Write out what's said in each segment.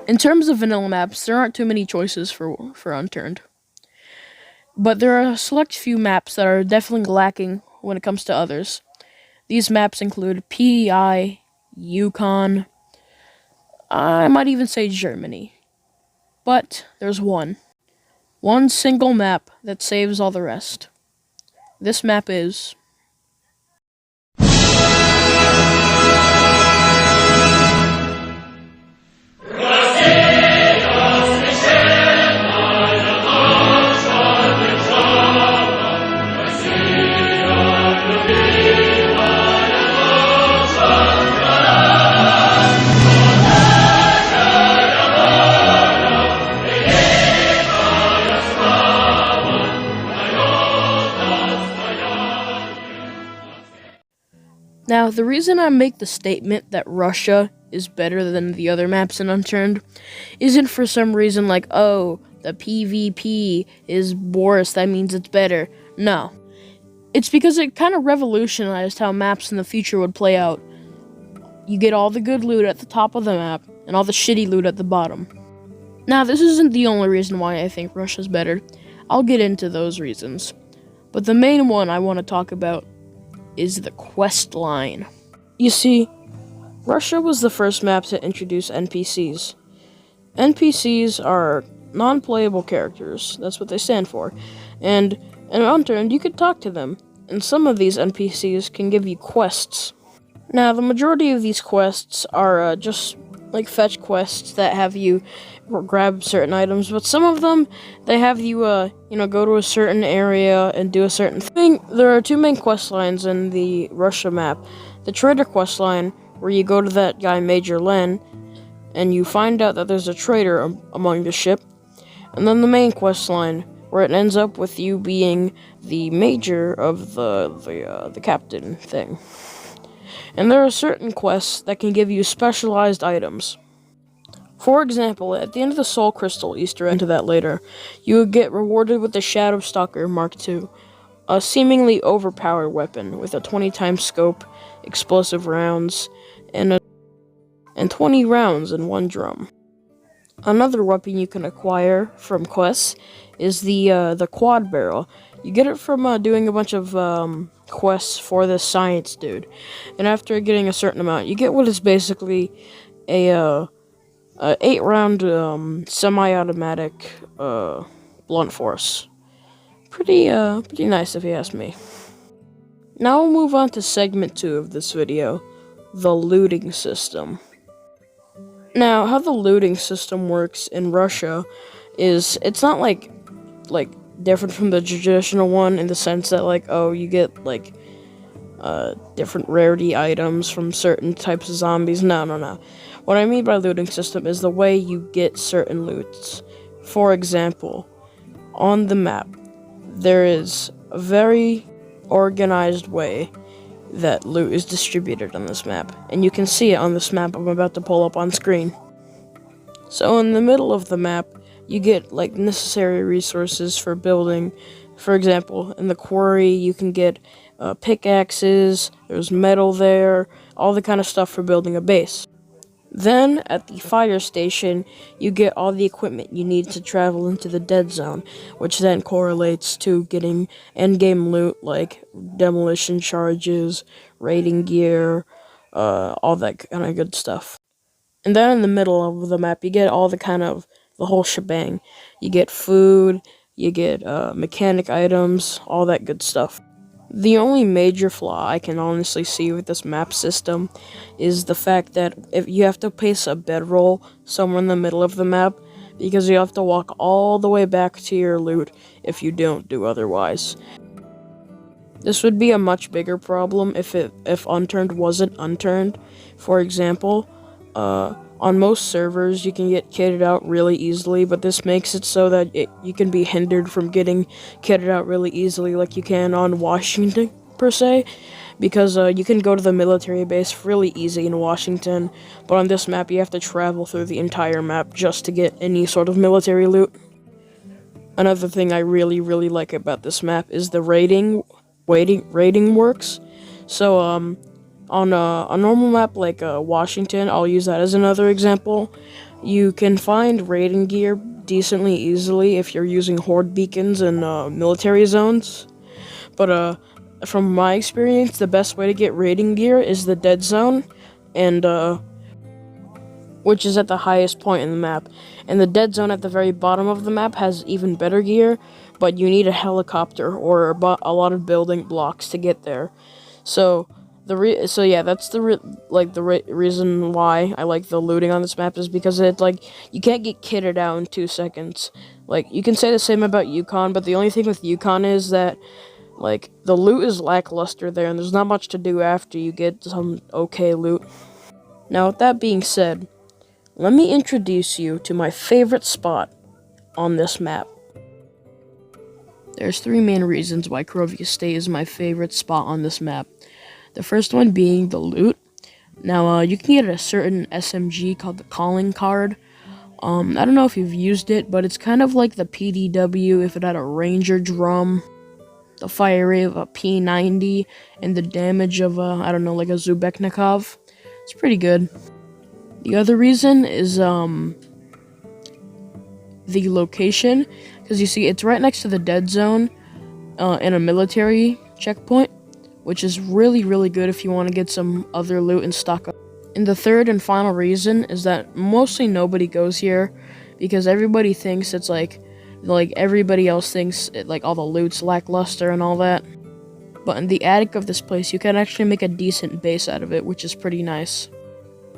In terms of vanilla maps, there aren't too many choices for Unturned. But there are a select few maps that are definitely lacking when it comes to others. These maps include PEI, Yukon, I might even say Germany. But there's one. One single map that saves all the rest. This map is... Now, the reason I make the statement that Russia is better than the other maps in Unturned isn't for some reason like, oh, the PvP is worse, that means it's better. No. It's because it kind of revolutionized how maps in the future would play out. You get all the good loot at the top of the map, and all the shitty loot at the bottom. Now, this isn't the only reason why I think Russia's better. I'll get into those reasons. But the main one I want to talk about is the quest line. You see, Russia was the first map to introduce NPCs. NPCs are non-playable characters, that's what they stand for, and in Unturned you could talk to them, and some of these NPCs can give you quests. Now, the majority of these quests are just like fetch quests that have you grab certain items, but some of them, they have you, go to a certain area and do a certain thing. There are two main quest lines in the Russia map. The trader quest line, where you go to that guy Major Len, and you find out that there's a traitor among the ship. And then the main quest line, where it ends up with you being the major of the captain thing. And there are certain quests that can give you specialized items. For example, at the end of the Soul Crystal Easter egg, into that later, you would get rewarded with the Shadow Stalker Mark II, a seemingly overpowered weapon with a 20 times scope, explosive rounds, and 20 rounds in one drum. Another weapon you can acquire from quests is the quad barrel. You get it from doing a bunch of quests for this science dude, and after getting a certain amount, you get what is basically a 8-round semi-automatic blunt force. Pretty nice if you ask me. Now we'll move on to segment 2 of this video, the looting system. Now, how the looting system works in Russia is it's not like different from the traditional one in the sense that you get different rarity items from certain types of zombies. No. What I mean by looting system is the way you get certain loots. For example, on the map, there is a very organized way that loot is distributed on this map, and you can see it on this map I'm about to pull up on screen. So in the middle of the map, you get necessary resources for building. For example, in the quarry, you can get pickaxes, there's metal there, all the kind of stuff for building a base. Then, at the fire station, you get all the equipment you need to travel into the dead zone, which then correlates to getting endgame loot like demolition charges, raiding gear, all that kind of good stuff. And then in the middle of the map, you get all the whole shebang. You get food, you get mechanic items, all that good stuff. The only major flaw I can honestly see with this map system is the fact that if you have to place a bedroll somewhere in the middle of the map, because you have to walk all the way back to your loot if you don't do otherwise. This would be a much bigger problem if Unturned wasn't Unturned. For example, on most servers, you can get kitted out really easily, but this makes it so that you can be hindered from getting kitted out really easily like you can on Washington, per se, because you can go to the military base really easy in Washington, but on this map, you have to travel through the entire map just to get any sort of military loot. Another thing I really like about this map is the raiding works. So, on a normal map like Washington, I'll use that as another example. You can find raiding gear decently easily if you're using horde beacons in military zones. But from my experience, the best way to get raiding gear is the dead zone, and which is at the highest point in the map. And the dead zone at the very bottom of the map has even better gear, but you need a helicopter or a lot of building blocks to get there. So that's the reason why I like the looting on this map is because it's you can't get kitted out in 2 seconds. You can say the same about Yukon, but the only thing with Yukon is that the loot is lackluster there, and there's not much to do after you get some okay loot. Now, with that being said, let me introduce you to my favorite spot on this map. There's 3 main reasons why Krovia State is my favorite spot on this map. The first one being the loot. Now, you can get a certain SMG called the Calling Card. I don't know if you've used it, but it's kind of like the PDW if it had a Ranger drum, the fire rate of a P90, and the damage of a Zubeknikov. It's pretty good. The other reason is the location, because you see it's right next to the dead zone in a military checkpoint, which is really good if you want to get some other loot and stock up. And the third and final reason is that mostly nobody goes here because everybody thinks it's like everybody else thinks all the loot's lackluster and all that. But in the attic of this place, you can actually make a decent base out of it, which is pretty nice.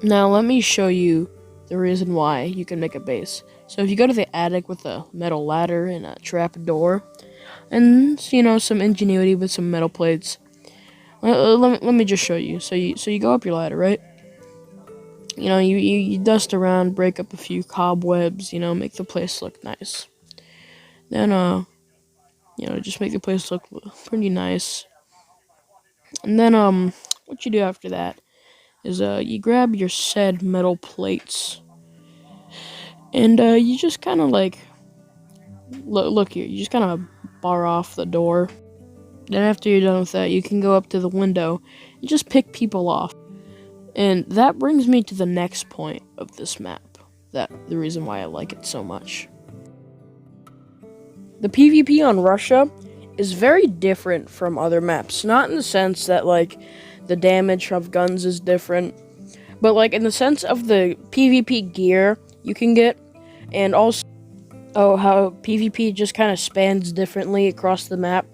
Now let me show you the reason why you can make a base. So if you go to the attic with a metal ladder and a trap door, and some ingenuity with some metal plates. Let me just show you. So you go up your ladder, right? You dust around, break up a few cobwebs, make the place look nice. Then Just make the place look pretty nice. And then, what you do after that is, you grab your said metal plates, and, you just kind of, like, look here, you just kind of bar off the door. Then after you're done with that, you can go up to the window and just pick people off. And that brings me to the next point of this map, the reason why I like it so much. The PvP on Russia is very different from other maps. Not in the sense that, like, the damage of guns is different, but, like, in the sense of the PvP gear you can get, and also how PvP just kind of spans differently across the map.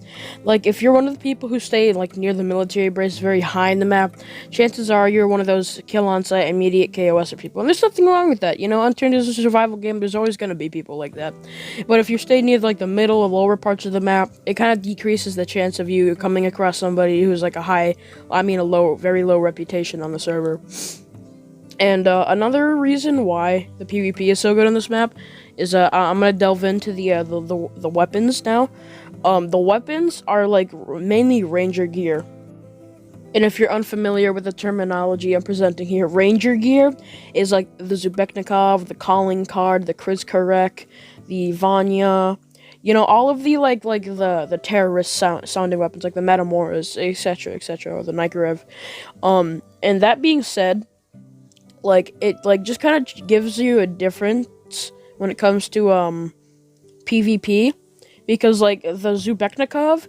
Like, if you're one of the people who stay, like, near the military base very high in the map, chances are you're one of those kill on sight immediate KOSer people. And there's nothing wrong with that, Unturned is a survival game, there's always going to be people like that. But if you stay near, like, the middle or lower parts of the map, it kind of decreases the chance of you coming across somebody who's, like, a very low reputation on the server. And another reason why the PvP is so good on this map is I'm gonna delve into the weapons now. The weapons are like mainly ranger gear. And if you're unfamiliar with the terminology I'm presenting here, ranger gear is like the Zubeknikov, the calling card, the Krizkarek, the Vanya, all of the like the terrorist sounding weapons like the Metamoras, etc., or the Nikarev. And that being said, like it just kind of gives you a difference when it comes to PvP, because like the Zubeknikov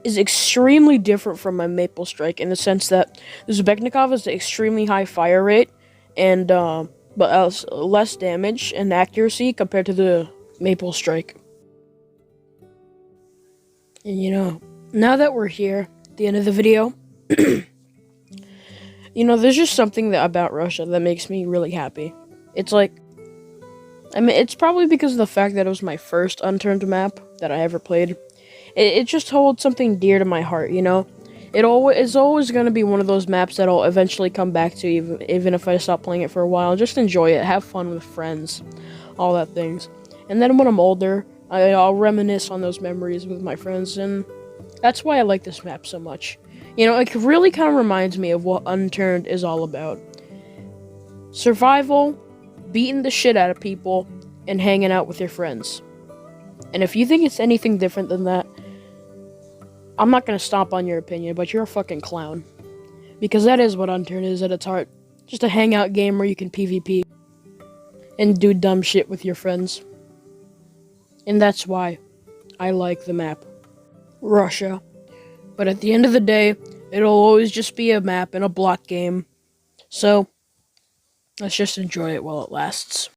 is extremely different from my Maple Strike in the sense that the Zubeknikov is an extremely high fire rate and but less damage and accuracy compared to the Maple Strike. And now that we're here at the end of the video, there's just something about Russia that makes me really happy. It's probably because of the fact that it was my first Unturned map that I ever played. It just holds something dear to my heart, It's always going to be one of those maps that I'll eventually come back to, even if I stop playing it for a while. Just enjoy it, have fun with friends, all that things. And then when I'm older, I'll reminisce on those memories with my friends, and that's why I like this map so much. It really kind of reminds me of what Unturned is all about. Survival, beating the shit out of people, and hanging out with your friends. And if you think it's anything different than that, I'm not gonna stomp on your opinion, but you're a fucking clown. Because that is what Unturned is at its heart. Just a hangout game where you can PvP and do dumb shit with your friends. And that's why I like the map. Russia. But at the end of the day, it'll always just be a map and a block game. So, let's just enjoy it while it lasts.